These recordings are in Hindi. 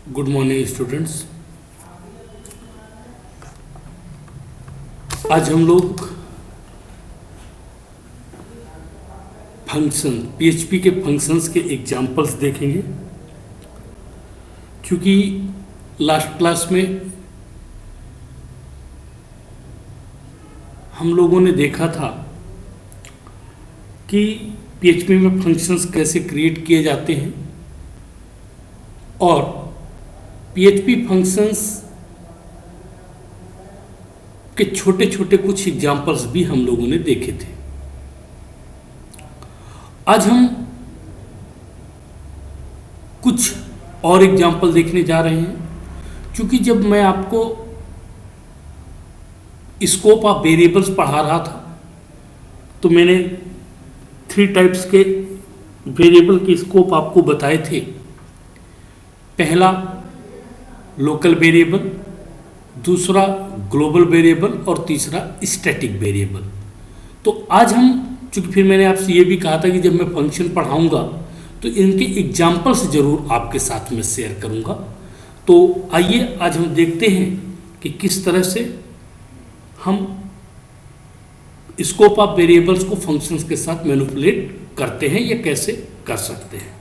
Good morning students. आज हम लोग फंक्शन पीएचपी के फंक्शंस के एग्जाम्पल्स देखेंगे। क्योंकि लास्ट क्लास में हम लोगों ने देखा था कि पीएचपी में फंक्शंस कैसे क्रिएट किए जाते हैं और पीएचपी फंक्शंस के छोटे छोटे कुछ एग्जाम्पल्स भी हम लोगों ने देखे थे। आज हम कुछ और एग्जाम्पल देखने जा रहे हैं। क्योंकि जब मैं आपको स्कोप ऑफ वेरिएबल्स पढ़ा रहा था तो मैंने 3 टाइप्स के वेरिएबल के स्कोप आपको बताए थे। पहला लोकल वेरिएबल, दूसरा ग्लोबल वेरिएबल और तीसरा स्टैटिक वेरिएबल। तो आज हम, चूंकि फिर मैंने आपसे ये भी कहा था कि जब मैं फंक्शन पढ़ाऊंगा तो इनके एग्जाम्पल्स जरूर आपके साथ में शेयर करूंगा। तो आइए आज हम देखते हैं कि किस तरह से हम स्कोप ऑफ वेरिएबल्स को फंक्शंस के साथ मैनिपुलेट करते हैं या कैसे कर सकते हैं।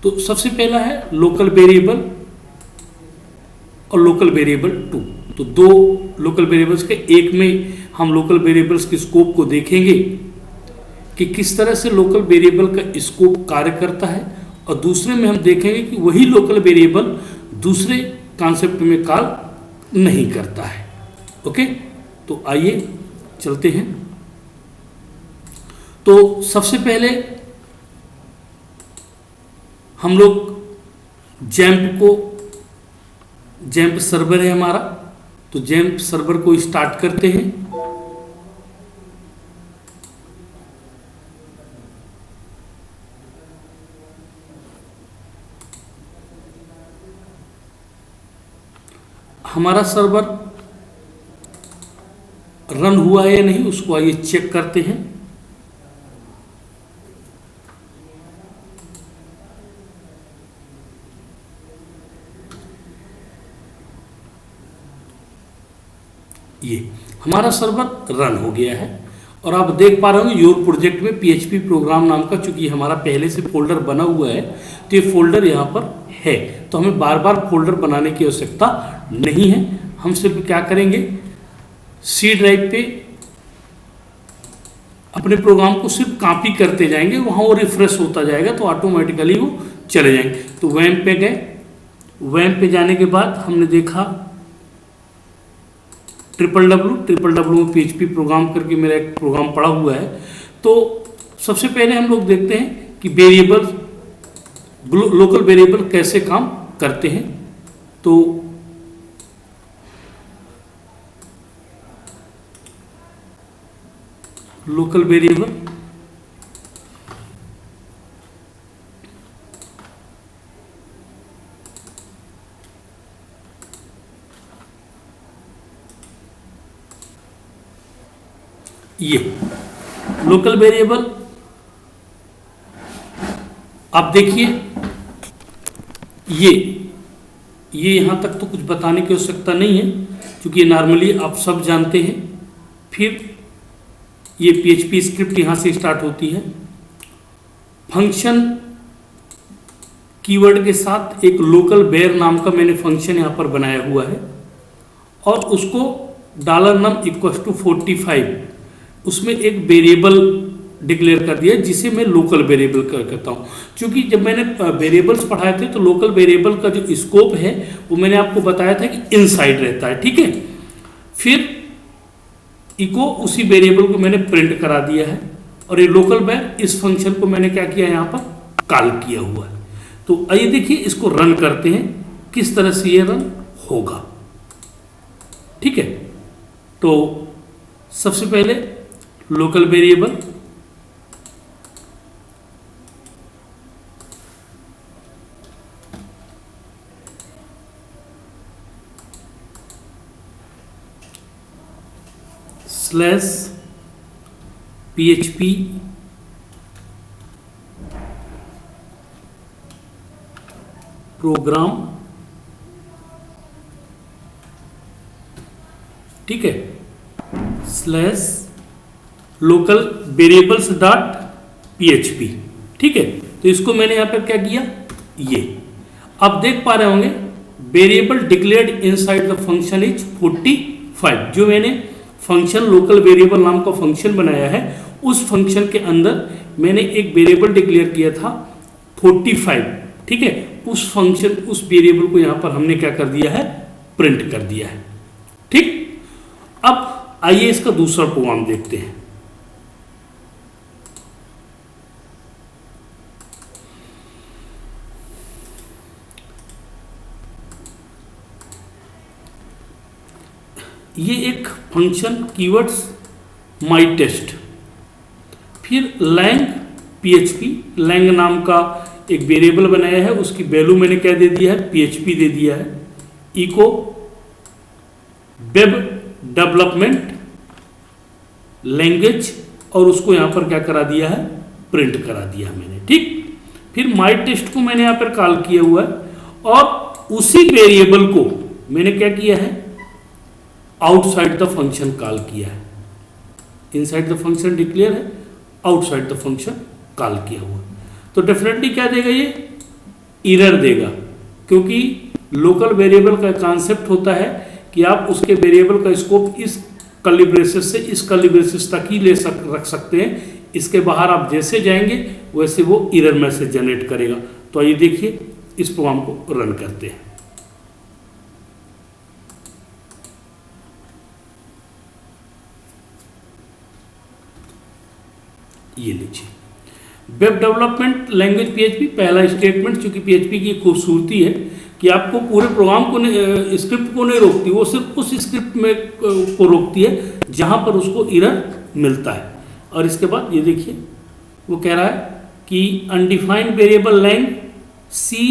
तो सबसे पहला है लोकल वेरिएबल और लोकल वेरिएबल 2। तो 2 लोकल वेरिएबल्स के, एक में हम लोकल वेरिएबल्स के स्कोप को देखेंगे कि किस तरह से लोकल वेरिएबल का स्कोप कार्य करता है, और दूसरे में हम देखेंगे कि वही लोकल वेरिएबल दूसरे कॉन्सेप्ट में कार्य नहीं करता है। ओके, तो आइए चलते हैं। तो सबसे पहले हम लोग जैम्प सर्वर है हमारा, तो जैम्प सर्वर को स्टार्ट करते हैं। हमारा सर्वर रन हुआ है या नहीं उसको आइए चेक करते हैं। ये हमारा सर्वर रन हो गया है और आप देख पा रहे होंगे योर प्रोजेक्ट में पीएचपी प्रोग्राम नाम का, चूंकि हमारा पहले से फोल्डर बना हुआ है तो ये फोल्डर यहाँ पर है, तो हमें बार बार फोल्डर बनाने की आवश्यकता नहीं है। हम सिर्फ क्या करेंगे, सी ड्राइव पे अपने प्रोग्राम को सिर्फ कॉपी करते जाएंगे, वहाँ वो रिफ्रेश होता जाएगा तो ऑटोमेटिकली वो चले जाएंगे। तो वैम्प पे गए, वैम्प पे जाने के बाद हमने देखा www में पीएचपी प्रोग्राम करके मेरा एक प्रोग्राम पड़ा हुआ है। तो सबसे पहले हम लोग देखते हैं कि वेरिएबल, लोकल वेरिएबल कैसे काम करते हैं। तो लोकल वेरिएबल ये लोकल वेरिएबल आप देखिए, ये यहां तक तो कुछ बताने की आवश्यकता नहीं है क्योंकि ये नॉर्मली आप सब जानते हैं। फिर ये पीएचपी स्क्रिप्ट यहां से स्टार्ट होती है। फंक्शन कीवर्ड के साथ एक लोकल वेर नाम का मैंने फंक्शन यहां पर बनाया हुआ है और उसको $num=45 उसमें एक वेरिएबल डिक्लेयर कर दिया जिसे मैं लोकल वेरिएबल करता हूँ। क्योंकि जब मैंने वेरिएबल्स पढ़ाए थे तो लोकल वेरिएबल का जो स्कोप है वो मैंने आपको बताया था कि इनसाइड रहता है, ठीक है। फिर इको उसी वेरिएबल को मैंने प्रिंट करा दिया है और ये लोकल वेर इस फंक्शन को मैंने क्या किया, यहाँ पर कॉल किया हुआ है। तो आइए देखिए इसको रन करते हैं किस तरह से ये रन होगा, ठीक है। तो सबसे पहले लोकल वेरिएबल /php प्रोग्राम, ठीक है, slash local variables dot PHP, ठीक है। तो इसको मैंने यहां पर क्या किया, ये आप देख पा रहे होंगे variable declared inside the function is 45। जो मैंने फंक्शन लोकल वेरिएबल नाम का फंक्शन बनाया है, उस फंक्शन के अंदर मैंने एक वेरिएबल डिक्लेयर किया था 45, ठीक है। उस फंक्शन, उस वेरिएबल को यहां पर हमने क्या कर दिया है, प्रिंट कर दिया है, ठीक। अब आइए इसका दूसरा प्रोग्राम देखते हैं। ये एक फंक्शन कीवर्ड्स माई टेस्ट, फिर लैंग PHP, लैंग नाम का एक वेरिएबल बनाया है, उसकी वैल्यू मैंने क्या दे दिया है, PHP दे दिया है। इको वेब डेवलपमेंट लैंग्वेज, और उसको यहां पर क्या करा दिया है, प्रिंट करा दिया मैंने, ठीक। फिर माई टेस्ट को मैंने यहां पर कॉल किया हुआ है, और उसी वेरिएबल को मैंने क्या किया है, आउटसाइड द फंक्शन कॉल किया है। इनसाइड द फंक्शन डिक्लेयर है, आउटसाइड द फंक्शन कॉल किया हुआ। तो डेफिनेटली क्या देगा, ये एरर देगा, क्योंकि लोकल वेरिएबल का कॉन्सेप्ट होता है कि आप उसके वेरिएबल का स्कोप इस कर्ली ब्रेसेस से इस कर्ली ब्रेसेस तक ही रख सकते हैं। इसके बाहर आप जैसे जाएंगे वैसे वो एरर मैसेज जनरेट करेगा। तो आइए देखिए, इस प्रोग्राम को रन करते हैं। ये लीजिए, वेब डेवलपमेंट लैंग्वेज PHP, पहला स्टेटमेंट, चूंकि PHP की खूबसूरती है कि आपको पूरे प्रोग्राम को, स्क्रिप्ट को नहीं रोकती, वो सिर्फ उस स्क्रिप्ट में को रोकती है जहां पर उसको एरर मिलता है। और इसके बाद ये देखिए, वो कह रहा है कि अनडिफाइंड वेरिएबल लैंग सी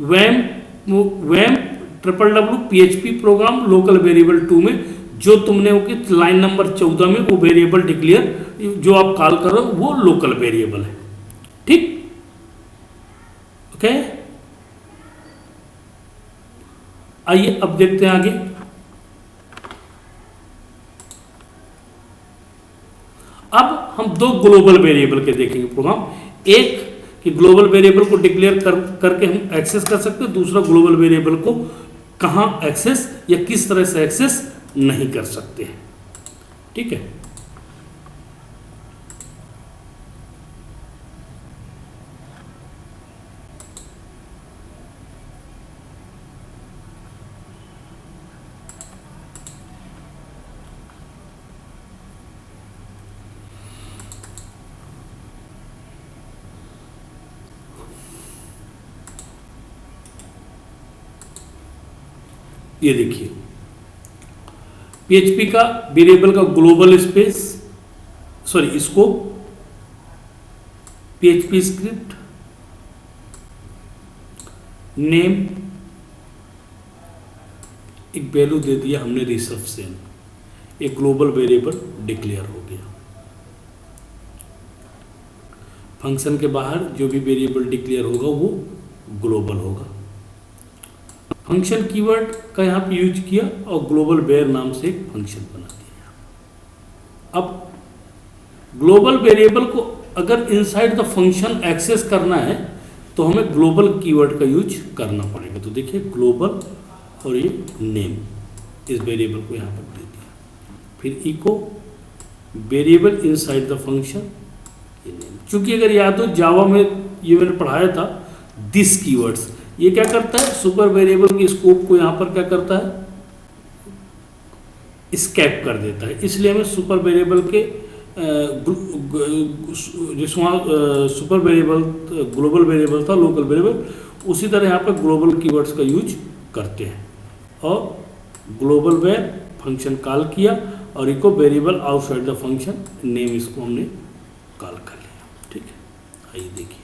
वैम www PHP program local variable 2 में, जो तुमने वो लाइन नंबर 14 में वो वेरिएबल डिक्लेयर जो आप कॉल करो वो लोकल वेरिएबल है, ठीक, ओके। आइए अब देखते हैं आगे। अब हम दो ग्लोबल वेरिएबल के देखेंगे प्रोग्राम। एक कि ग्लोबल वेरिएबल को डिक्लेयर करके हम एक्सेस कर सकते हैं, दूसरा ग्लोबल वेरिएबल को कहां एक्सेस या किस तरह से एक्सेस नहीं कर सकते हैं, ठीक है। ये देखिए, PHP का वेरिएबल का global space, sorry scope, PHP script name, एक वैल्यू दे दिया हमने रिसेप्शन, एक ग्लोबल वेरिएबल डिक्लेयर हो गया। फंक्शन के बाहर जो भी वेरिएबल डिक्लेयर होगा वो ग्लोबल होगा। फंक्शन कीवर्ड का यहाँ पे यूज किया और ग्लोबल वेर नाम से एक फंक्शन बना दिया। अब ग्लोबल वेरिएबल को अगर इनसाइड द फंक्शन एक्सेस करना है तो हमें ग्लोबल कीवर्ड का यूज करना पड़ेगा। तो देखिए ग्लोबल और ये नेम, इस वेरिएबल को यहाँ पर दे दिया, फिर echo variable inside the function ये नेम। चूंकि अगर याद हो जावा में ये मैंने पढ़ाया था दिस कीवर्ड्स, ये क्या करता है, सुपर वेरिएबल के स्कोप को यहाँ पर क्या करता है, स्कैप कर देता है। इसलिए हमें सुपर वेरिएबल के सुपर वेरिएबल ग्लोबल वेरिएबल था, लोकल वेरिएबल, उसी तरह यहाँ पर ग्लोबल कीवर्ड्स का यूज करते हैं। और ग्लोबल वेर फंक्शन कॉल किया और echo variable outside the function name, इसको हमने कॉल कर लिया, ठीक है। आइए देखिए,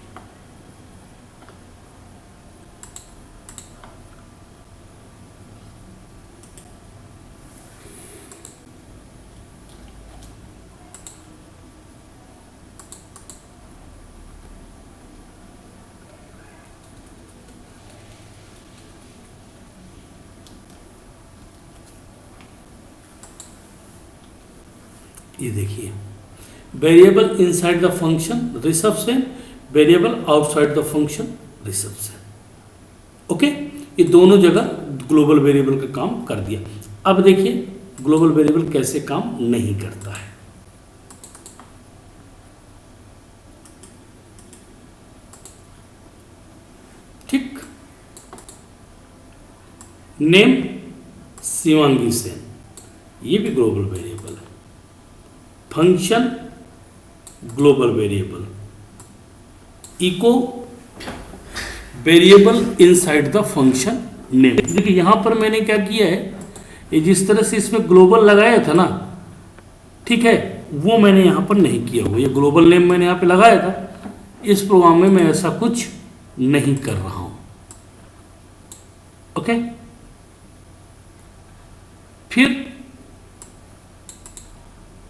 ये देखिए, variable inside the function reception, variable outside the function reception. Okay, ये दोनों जगह ग्लोबल वेरिएबल का काम कर दिया। अब देखिए ग्लोबल वेरिएबल कैसे काम नहीं करता है। ठीक, नेम शिवांगी सेन, ये भी ग्लोबल वेरिएबल है। Function global variable, echo variable inside the function name. देखिए यहां पर मैंने क्या किया है, ये जिस तरह से इसमें ग्लोबल लगाया था ना, ठीक है, वो मैंने यहां पर नहीं किया हुआ। ये ग्लोबल नेम मैंने यहां पे लगाया था, इस प्रोग्राम में मैं ऐसा कुछ नहीं कर रहा हूं। ओके, फिर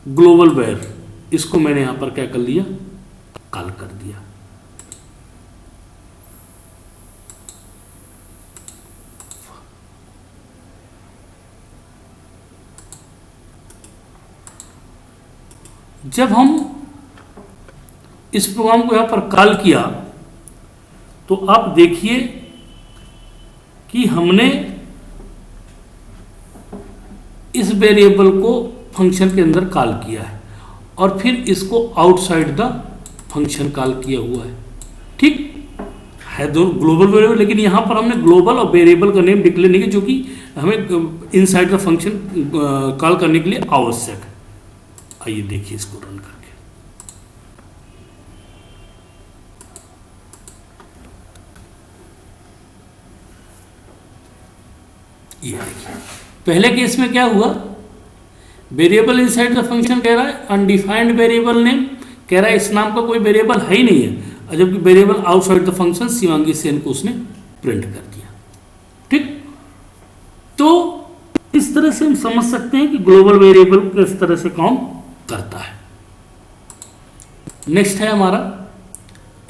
ग्लोबल वेर, इसको मैंने यहां पर क्या कर लिया, कॉल कर दिया। जब हम इस प्रोग्राम को यहां पर कॉल किया तो आप देखिए कि हमने इस वेरिएबल को फंक्शन के अंदर कॉल किया है और फिर इसको आउटसाइड द फंक्शन कॉल किया हुआ है। ठीक है, दोनों ग्लोबल वेरिएबल, लेकिन यहां पर हमने ग्लोबल और वेरिएबल का नेम डिक्लेयर नहीं किया जो कि हमें इनसाइड द फंक्शन कॉल करने के लिए आवश्यक है। आइए देखिए इसको रन करके। ये देखिए, पहले केस में क्या हुआ, वेरिएबल इनसाइड द फंक्शन कह रहा है अनडिफाइंड वेरिएबल नेम, कह रहा है इस नाम का कोई वेरिएबल है ही नहीं है, और जबकि variable outside the function Shivangi Sen को उसने प्रिंट कर दिया। ठीक, तो इस तरह से हम समझ सकते हैं कि ग्लोबल वेरिएबल किस तरह से काम करता है। नेक्स्ट है हमारा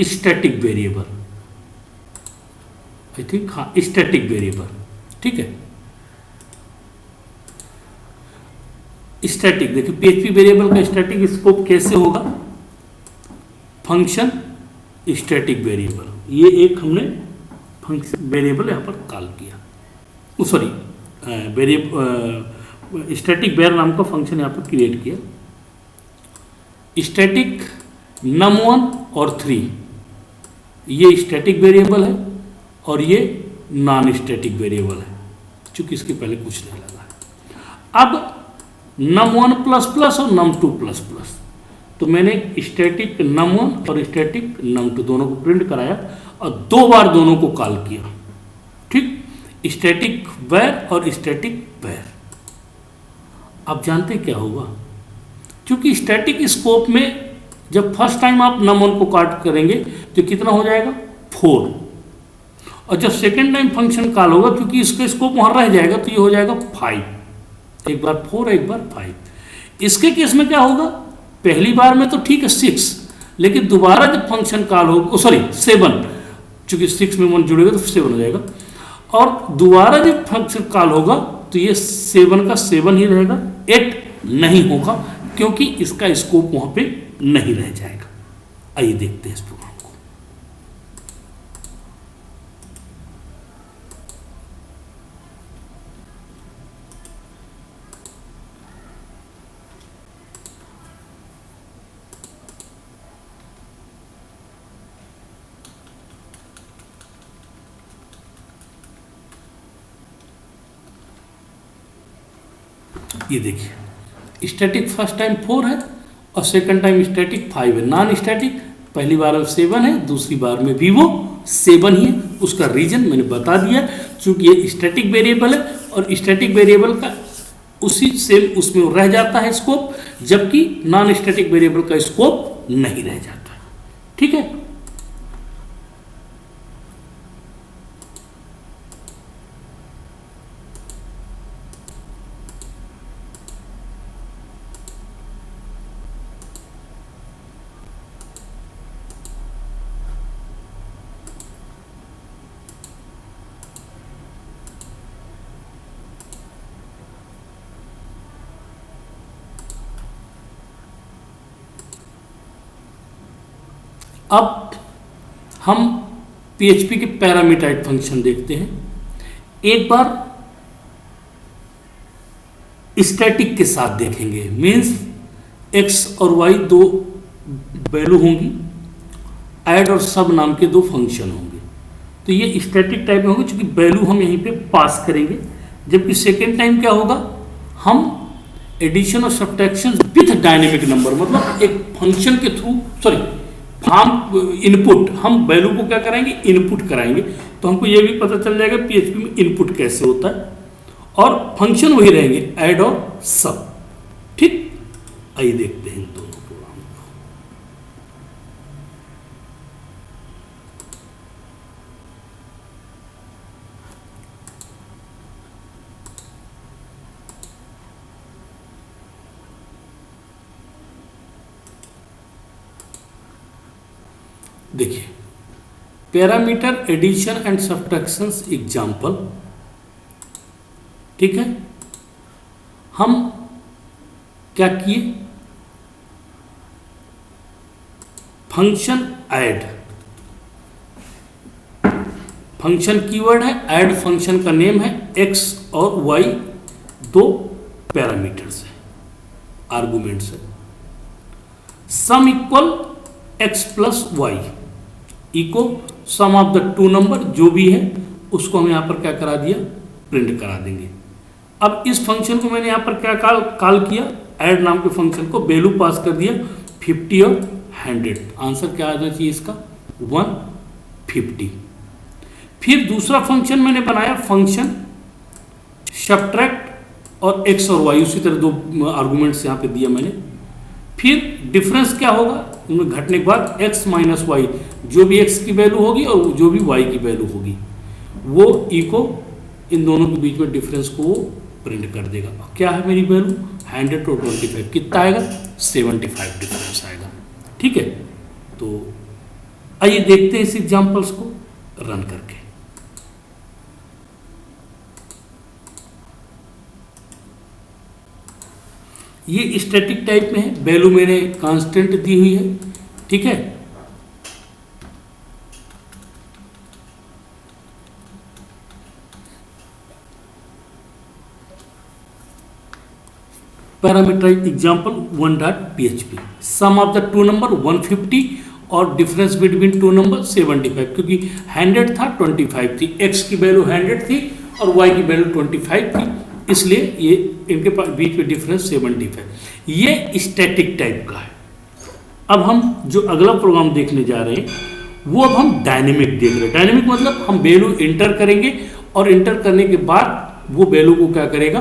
स्टैटिक वेरिएबल। आई थिंक, हाँ, स्टैटिक वेरिएबल। ठीक है, स्टैटिक, देखिए पीएचपी वेरिएबल का स्टैटिक स्कोप कैसे होगा, फंक्शन स्टैटिक वेरिएबल, ये एक हमने फंक्शन वेरिएबल यहां पर कॉल किया, सॉरी वेरिएबल स्टैटिक वेर नाम का फंक्शन यहां पर क्रिएट किया। स्टैटिक num1 और 3, ये स्टैटिक वेरिएबल है और ये नॉन स्टैटिक वेरिएबल है, चूंकि इसके पहले कुछ नहीं लगा है। अब num1 प्लस प्लस और num2 प्लस प्लस, तो मैंने स्टैटिक num1 और स्टैटिक num2 दोनों को प्रिंट कराया और 2 बार दोनों को कॉल किया। ठीक, स्टैटिक वेर और स्टैटिक वेर। आप जानते क्या होगा, क्योंकि स्टैटिक स्कोप में जब फर्स्ट टाइम आप num1 को काट करेंगे तो कितना हो जाएगा, 4, और जब सेकेंड टाइम फंक्शन कॉल होगा क्योंकि इसका स्कोप वहां रह जाएगा तो ये हो जाएगा 5। एक बार 4 एक बार 5। इसके केस में क्या होगा, पहली बार में तो ठीक है 6, लेकिन दोबारा जब फंक्शन कॉल होगा, सॉरी 7, चूंकि 6 में 1 जुड़ेगा तो 7 हो जाएगा, और दोबारा जब फंक्शन कॉल होगा तो ये 7 का 7 ही रहेगा, 8 नहीं होगा क्योंकि इसका स्कोप वहां पे नहीं रह जाएगा। आइए देखते हैं इस प्रोग्राम को। ये देखिए, स्टैटिक फर्स्ट टाइम 4 है और सेकंड टाइम स्टैटिक 5 है। नॉन स्टैटिक पहली बार में 7 है, दूसरी बार में भी वो 7 ही है। उसका रीजन मैंने बता दिया, चूंकि ये स्टैटिक वेरिएबल है और स्टैटिक वेरिएबल का उसी सेम उसमें रह जाता है स्कोप, जबकि नॉन स्टैटिक वेरिएबल का स्कोप नहीं रह जाता। ठीक है, अब हम PHP के पैरामीटराइज्ड फंक्शन देखते हैं। एक बार स्टैटिक के साथ देखेंगे, मीन्स x और y दो वैल्यू होंगी, ऐड और सब नाम के दो फंक्शन होंगे। तो ये स्टैटिक टाइप में होंगे, क्योंकि वैल्यू हम यहीं पे पास करेंगे। जबकि सेकेंड टाइम क्या होगा, हम एडिशन और सब्ट्रैक्शन विथ डायनेमिक नंबर, मतलब एक फंक्शन के थ्रू, सॉरी फॉर्म इनपुट, हम वैल्यू को क्या कराएंगे, इनपुट कराएंगे। तो हमको ये भी पता चल जाएगा PHP में इनपुट कैसे होता है, और फंक्शन वही रहेंगे, ऐड और सब। ठीक, आइए देखते हैं दोनों प्रोग्राम को। देखिए, parameter addition and subtractions example. ठीक है, हम क्या किए, फंक्शन ऐड, फंक्शन कीवर्ड है, ऐड फंक्शन का नेम है, x और y दो पैरामीटर्स है, आर्गुमेंट्स है। Sum equal x plus y, echo sum of the two number, जो भी है उसको हम यहां पर क्या करा दिया, प्रिंट करा देंगे। अब इस फंक्शन को मैंने यहां पर क्या कॉल किया, ऐड नाम के फंक्शन को, वैल्यू पास कर दिया 50 और 100। आंसर क्या आ जाना चाहिए इसका, 150। फिर दूसरा फंक्शन मैंने बनाया, फंक्शन सब्ट्रैक्ट और x और y, उसी तरह दो आर्गुमेंट्स यहां पे दिया मैंने। फिर डिफरेंस क्या होगा, इनमें घटने के बाद x माइनस वाई, जो भी x की वैल्यू होगी और जो भी y की वैल्यू होगी, वो इको इन दोनों के बीच में डिफरेंस को वो प्रिंट कर देगा। क्या है मेरी वैल्यू, 100 और 25, कितना आएगा, 75 डिफरेंस आएगा। ठीक है, तो आइए देखते हैं इस एग्जांपल्स को रन करके। ये स्टैटिक टाइप में है, वैल्यू मैंने कांस्टेंट दी हुई है। ठीक है, parameterized example 1.php, sum of the two number 150 और डिफरेंस बिटवीन टू नंबर 75, क्योंकि 100 था 25 थी, x की वैल्यू 100 थी और y की वैल्यू 25 थी, इसलिए ये इनके बीच में डिफरेंस 75। ये स्टैटिक टाइप का है। अब हम जो अगला प्रोग्राम देखने जा रहे हैं वो अब हम डायनेमिक देख रहे हैं। डायनेमिक मतलब हम वैल्यू इंटर करेंगे और इंटर करने के बाद वो वैल्यू को क्या करेगा,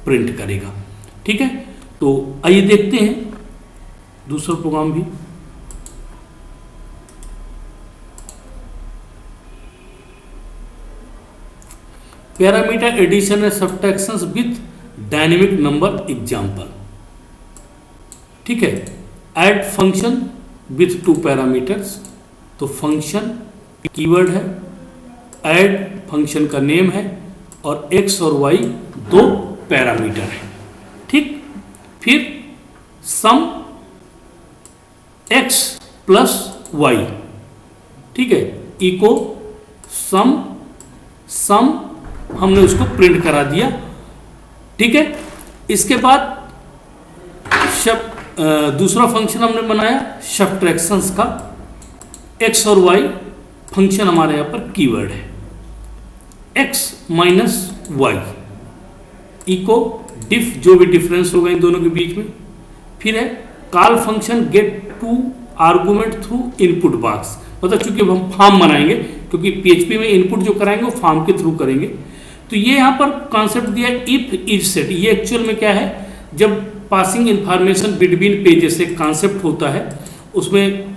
प्रिंट करेगा। ठीक है, तो आइए देखते हैं दूसरा प्रोग्राम भी। Parameter addition and subtractions with dynamic number example. ठीक है, add function with two parameters, तो फंक्शन कीवर्ड है, ऐड फंक्शन का नेम है, और x और y दो पैरामीटर है। ठीक, फिर सम x प्लस y, ठीक है, इको सम हमने उसको प्रिंट करा दिया। ठीक है, इसके बाद दूसरा फंक्शन हमने बनाया सब्ट्रैक्शंस का, x और y फंक्शन हमारे यहाँ पर कीवर्ड है, x माइनस वाई, इको डिफ, जो भी डिफरेंस होगा इन दोनों के बीच में। फिर है call function get two argument through input box, मतलब चूंकि हम फॉर्म बनाएंगे, क्योंकि PHP में इनपुट जो कराएंगे वो फॉर्म के थ्रू करेंगे। तो ये यहाँ पर कॉन्सेप्ट दिया इफ इज सेट। ये एक्चुअल में क्या है, जब पासिंग इंफॉर्मेशन बिटवीन पेजेस एक कॉन्सेप्ट होता है, उसमें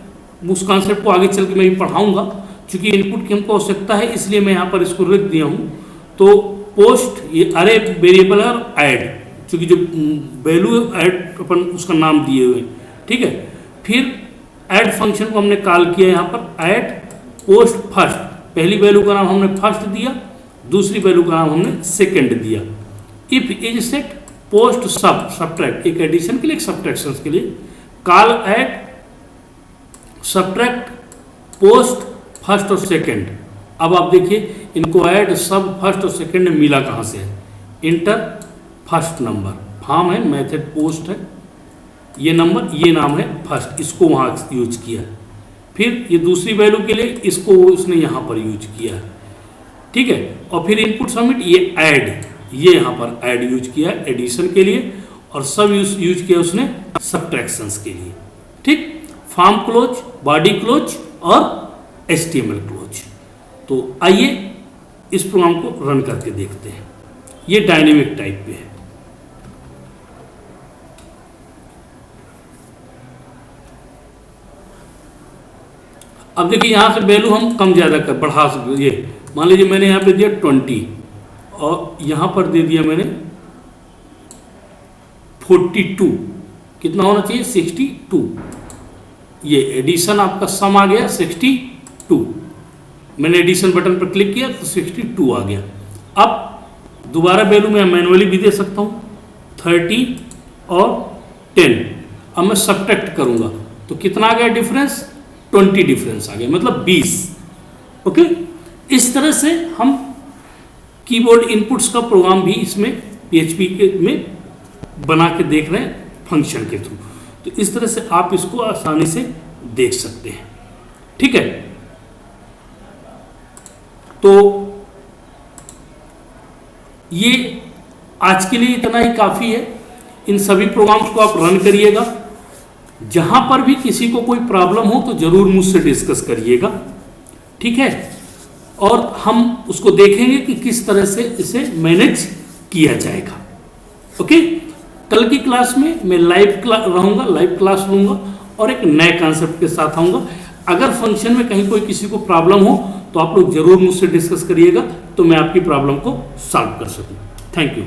उस कॉन्सेप्ट को आगे चल के मैं भी पढ़ाऊंगा। चूंकि इनपुट की हमको आवश्यकता है, इसलिए मैं यहाँ पर इसको रख दिया हूँ। तो पोस्ट, ये अरे वेरिएबल और ऐड, चूंकि जो वैल्यू ऐड अपन उसका नाम दिए हुए, ठीक है। फिर ऐड फंक्शन को हमने कॉल किया यहाँ पर, ऐड पोस्ट फर्स्ट, पहली वैल्यू का नाम हमने फर्स्ट दिया, दूसरी वैल्यू का नाम हमने सेकंड दिया। इफ इज सेट पोस्ट सब सब्ट्रैक्ट, एक एडिशन के लिए एक सब्ट्रैक्शन के लिए, call add subtract post first और सेकंड। अब आप देखिए इनको ऐड सब फर्स्ट और सेकंड में मिला कहाँ से है, इंटर फर्स्ट नंबर, फॉर्म है, मेथड पोस्ट है, ये नंबर, ये नाम है फर्स्ट, इसको वहाँ यूज किया। फिर ये दूसरी वैल्यू के लिए इसको उसने यहाँ पर यूज किया, ठीक है। और फिर इनपुट सबमिट, ये ऐड, ये यहाँ पर ऐड यूज किया एडिशन के लिए, और सब यूज किया उसने सब्ट्रैक्शंस के लिए, ठीक। फॉर्म क्लोज, बॉडी क्लोज और HTML क्लोज। तो आइए इस प्रोग्राम को रन करके देखते हैं। ये डायनेमिक टाइप पे है। अब देखिए यहाँ से वैल्यू हम कम ज़्यादा कर बढ़ा सकते, ये मान लीजिए मैंने यहाँ पे दिया 20 और यहाँ पर दे दिया मैंने 42, कितना होना चाहिए 62। ये एडिशन आपका सम आ गया 62, मैंने एडिशन बटन पर क्लिक किया तो 62 आ गया। अब दोबारा वैल्यू मैं मैनुअली भी दे सकता हूँ 30 और 10। अब मैं सब्ट्रैक्ट करूँगा तो कितना आ गया डिफरेंस, 20 डिफरेंस आ गया, मतलब 20। ओके, इस तरह से हम कीबोर्ड इनपुट्स का प्रोग्राम भी इसमें PHP के में बना के देख रहे हैं फंक्शन के थ्रू। तो इस तरह से आप इसको आसानी से देख सकते हैं, ठीक है। तो ये आज के लिए इतना ही काफ़ी है। इन सभी प्रोग्राम्स को आप रन करिएगा। जहां पर भी किसी को कोई प्रॉब्लम हो तो ज़रूर मुझसे डिस्कस करिएगा, ठीक है। और हम उसको देखेंगे कि किस तरह से इसे मैनेज किया जाएगा। ओके, कल की क्लास में मैं लाइव क्लास लूँगा और एक नए कॉन्सेप्ट के साथ आऊँगा। अगर फंक्शन में कहीं कोई किसी को प्रॉब्लम हो तो आप लोग ज़रूर मुझसे डिस्कस करिएगा, तो मैं आपकी प्रॉब्लम को सॉल्व कर सकूँ। Thank you.